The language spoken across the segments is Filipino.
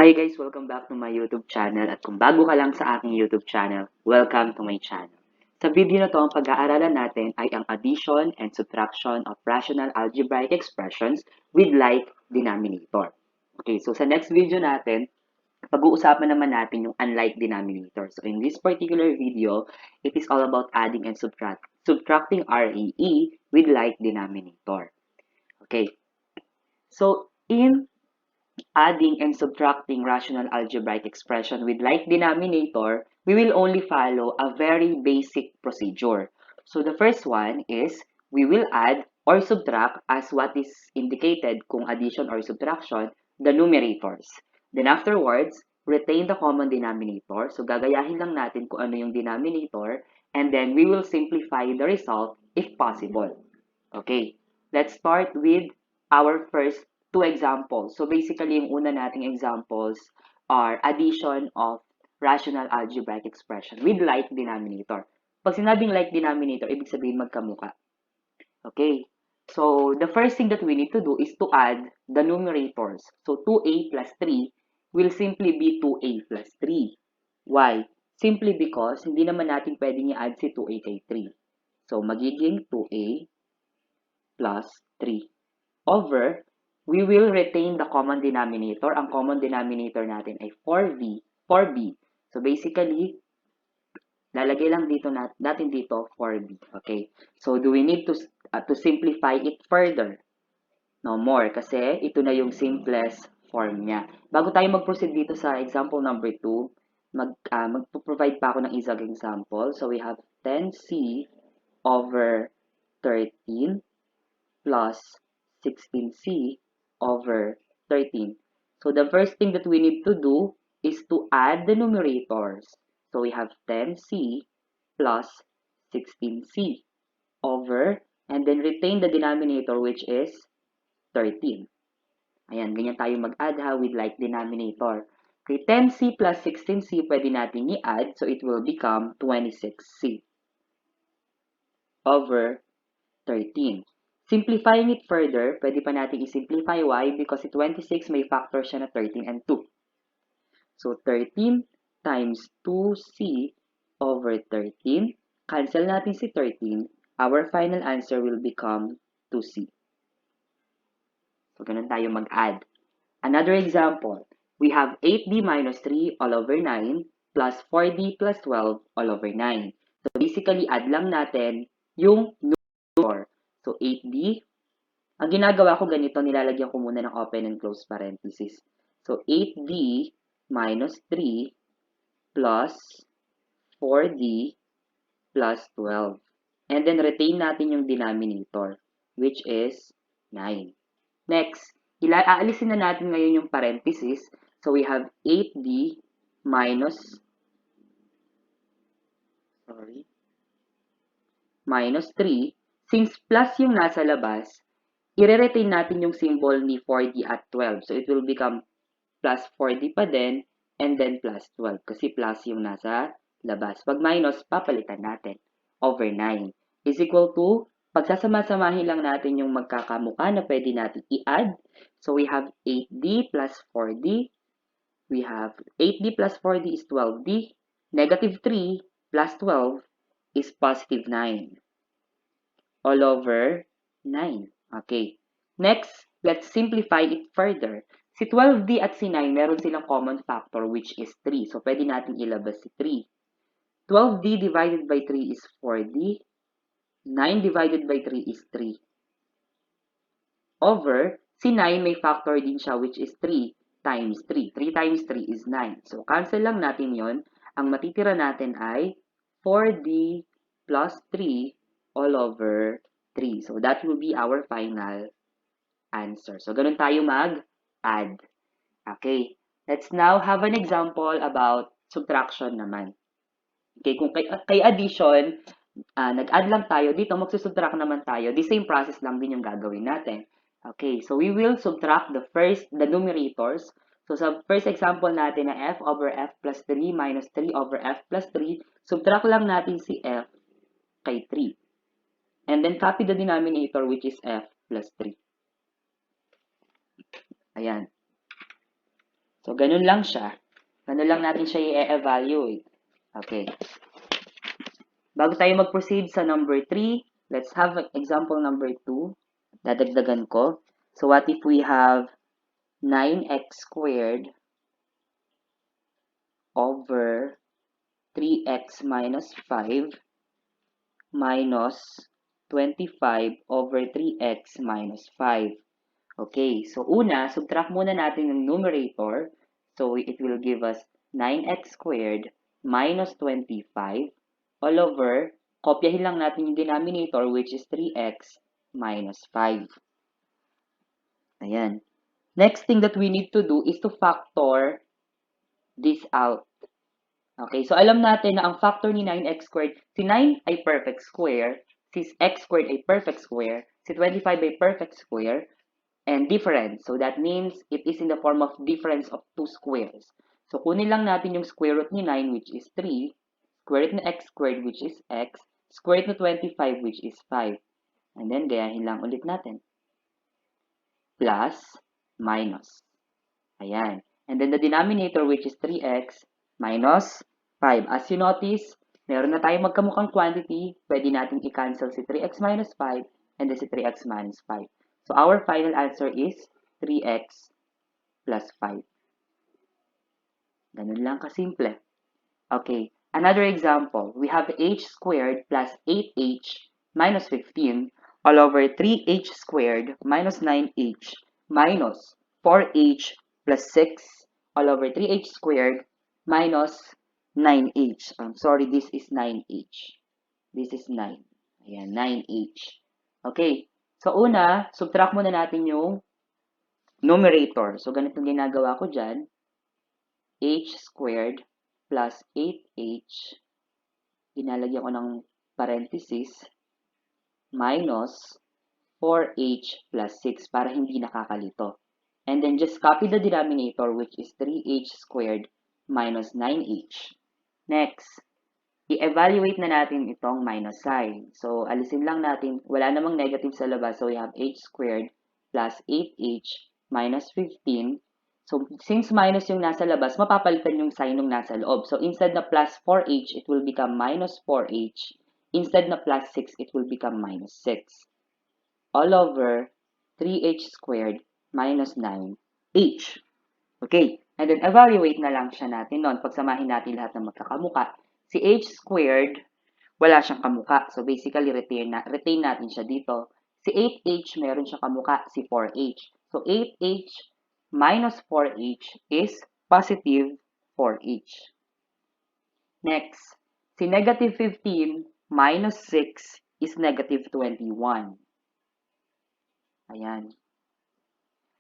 Hi guys! Welcome back to my YouTube channel at kung bago ka lang sa aking YouTube channel, welcome to my channel. Sa video na to, ang pag-aaralan natin ay ang addition and subtraction of rational algebraic expressions with like denominator. Okay, so sa next video natin, pag-uusapan naman natin yung unlike denominator. So in this particular video, it is all about adding and subtracting RAE with like denominator. Okay, so in adding and subtracting rational algebraic expression with like denominator, we will only follow a very basic procedure. So the first one is we will add or subtract as what is indicated kung addition or subtraction, the numerators. Then afterwards, retain the common denominator. So gagayahin lang natin kung ano yung denominator and then we will simplify the result if possible. Okay, let's start with our first two examples. So basically, yung una nating examples are addition of rational algebraic expression with like denominator. Pag sinabing like denominator, ibig sabihin magkamuka. Okay, so the first thing that we need to do is to add the numerators. So 2a plus 3 will simply be 2a plus 3. Why? Simply because hindi naman natin pwedeng i-add si 2a kay 3. So magiging 2a plus 3 over, we will retain the common denominator. Ang common denominator natin ay 4b. So basically, lalagay lang dito natin dito 4b. Okay? So do we need to simplify it further? No more, kasi ito na yung simplest form niya. Bago tayo mag-proceed dito sa example number 2, magpo-provide pa ako ng isang example. So we have 10c over 13 plus 16c over 13. So the first thing that we need to do is to add the numerators. So we have 10c plus 16c over, and then retain the denominator which is 13. Ayan, ganyan tayo mag-add with like denominator. Okay, 10c plus 16c pwede natin i-add, so it will become 26c over 13. Simplifying it further, pwede pa natin i-simplify. Why? Because si 26 may factor siya na 13 and 2. So 13 times 2c over 13. Cancel natin si 13. Our final answer will become 2c. So ganun tayo mag-add. Another example, we have 8d minus 3 all over 9 plus 4d plus 12 all over 9. So basically, add lang natin yung numerator. So 8d, ang ginagawa ko ganito, nilalagyan ko muna ng open and close parenthesis. So 8d minus 3 plus 4d plus 12. And then retain natin yung denominator, which is 9. Next, aalisin na natin ngayon yung parenthesis. So we have 8d minus 3. Since plus yung nasa labas, i-retain natin yung symbol ni 4d at 12. So it will become plus 4d pa din, and then plus 12. Kasi plus yung nasa labas. Pag minus, papalitan natin. Over 9 is equal to, pagsasama-samahin lang natin yung magkakamuka na pwede natin i-add. So we have 8d plus 4d. We have 8d plus 4d is 12d. Negative 3 plus 12 is positive 9. All over 9. Okay. Next, let's simplify it further. Si 12d at si 9, meron silang common factor which is 3. So, pwede natin ilabas si 3. 12d divided by 3 is 4d. 9 divided by 3 is 3. Over, si 9 may factor din siya which is 3 times 3. 3 times 3 is 9. So, cancel lang natin yon. Ang matitira natin ay 4d plus 3 all over 3. So, that will be our final answer. So, ganun tayo mag-add. Okay. Let's now have an example about subtraction naman. Okay, kung kay addition, nag-add lang tayo. Dito, magsusubtract naman tayo. The same process lang din yung gagawin natin. Okay, so we will subtract the numerators. So, sa first example natin na f over f plus 3 minus 3 over f plus 3, subtract lang natin si f kay 3. And then copy the denominator which is f plus 3. Ayan. So, ganun lang siya. Ganun lang natin siya i-evaluate. Okay. Bago tayo mag-proceed sa number 3, let's have example number 2. Dadagdagan ko. So, what if we have 9x squared over 3x minus 5 minus 25 over 3x minus 5. Okay, so una, subtract muna natin yung numerator. So, it will give us 9x squared minus 25 all over, kopyahin lang natin yung denominator which is 3x minus 5. Ayan. Next thing that we need to do is to factor this out. Okay, so alam natin na ang factor ni 9x squared, si 9 ay perfect square, si x squared ay perfect square, si 25 ay perfect square, and difference. So that means it is in the form of difference of two squares. So kunin lang natin yung square root ni 9 which is 3, square root ni x squared which is x, square root ni 25 which is 5. And then gayahin lang ulit natin. Plus, minus. Ayan. And then the denominator which is 3x minus 5. As you notice, meron na tayong magkamukhang quantity. Pwede natin i-cancel si 3x minus 5 and then si 3x minus 5. So our final answer is 3x plus 5. Ganun lang kasimple. Okay, another example. We have h squared plus 8h minus 15 all over 3h squared minus 9h minus 4h plus 6 all over 3h squared minus 9h. I'm sorry, this is 9h. This is 9. Ayan, 9h. Okay, so una, subtract muna natin yung numerator. So, ganito ginagawa ko dyan. H squared plus 8h, ginalagyan ko ng parenthesis, minus 4h plus 6 para hindi nakakalito. And then just copy the denominator which is 3h squared minus 9h. Next, i-evaluate na natin itong minus sign. So, alisin lang natin, wala namang negative sa labas. So, we have h squared plus 8h minus 15. So, since minus yung nasa labas, mapapalitan yung sign ng nasa loob. So, instead na plus 4h, it will become minus 4h. Instead na plus 6, it will become minus 6. All over 3h squared minus 9h. Okay, and then evaluate na lang siya natin noon. Pagsamahin natin lahat ng magkakamuka. Si h squared, wala siyang kamuka. So, basically, retain natin siya dito. Si 8h, meron siyang kamuka. Si 4h. So, 8h minus 4h is positive 4h. Next, si negative 15 minus 6 is negative 21. Ayan.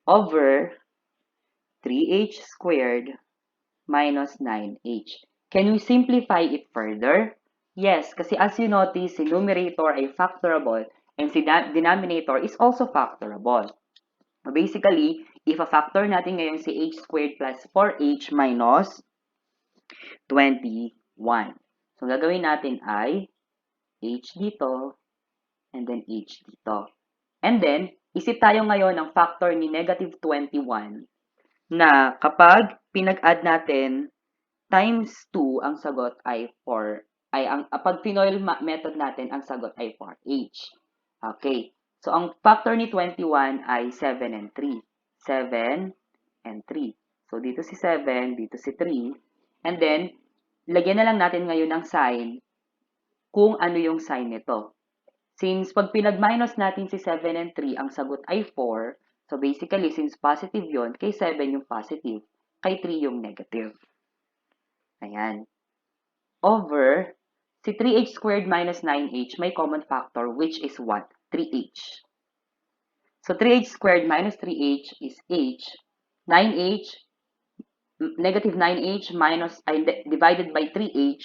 Over 3h squared minus 9h. Can we simplify it further? Yes, kasi as you notice, si numerator ay factorable and si denominator is also factorable. Basically, if a factor natin ngayon si h squared plus 4h minus 21. So, gagawin natin ay h dito and then h dito. And then, isip tayo ngayon ng factor ni negative 21 na kapag pinag-add natin times 2, ang sagot ay 4. Pag Pinoy method natin, ang sagot ay 4h. Okay. So, ang factor ni 21 ay 7 and 3. 7 and 3. So, dito si 7, dito si 3. And then, lagyan na lang natin ngayon ng sign kung ano yung sign nito. Since pag pinag-minus natin si 7 and 3, ang sagot ay 4. So, basically, since positive yon, kay 7 yung positive, kay 3 yung negative. Ayan. Over, si 3h squared minus 9h, may common factor, which is what? 3h. So, 3h squared minus 3h is h. 9h, negative 9h minus, divided by 3h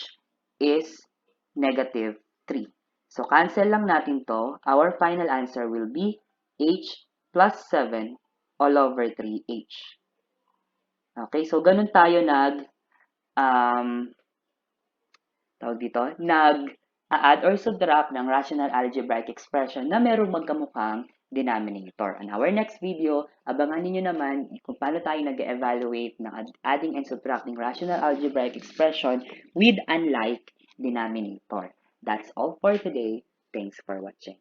is negative 3. So, cancel lang natin to. Our final answer will be h plus 7 all over 3h. Okay, so ganun tayo nag-add or subtract ng rational algebraic expression na merong magkamukhang denominator. On our next video, abangan ninyo naman kung paano tayo nag-evaluate ng adding and subtracting rational algebraic expression with unlike denominator. That's all for today. Thanks for watching.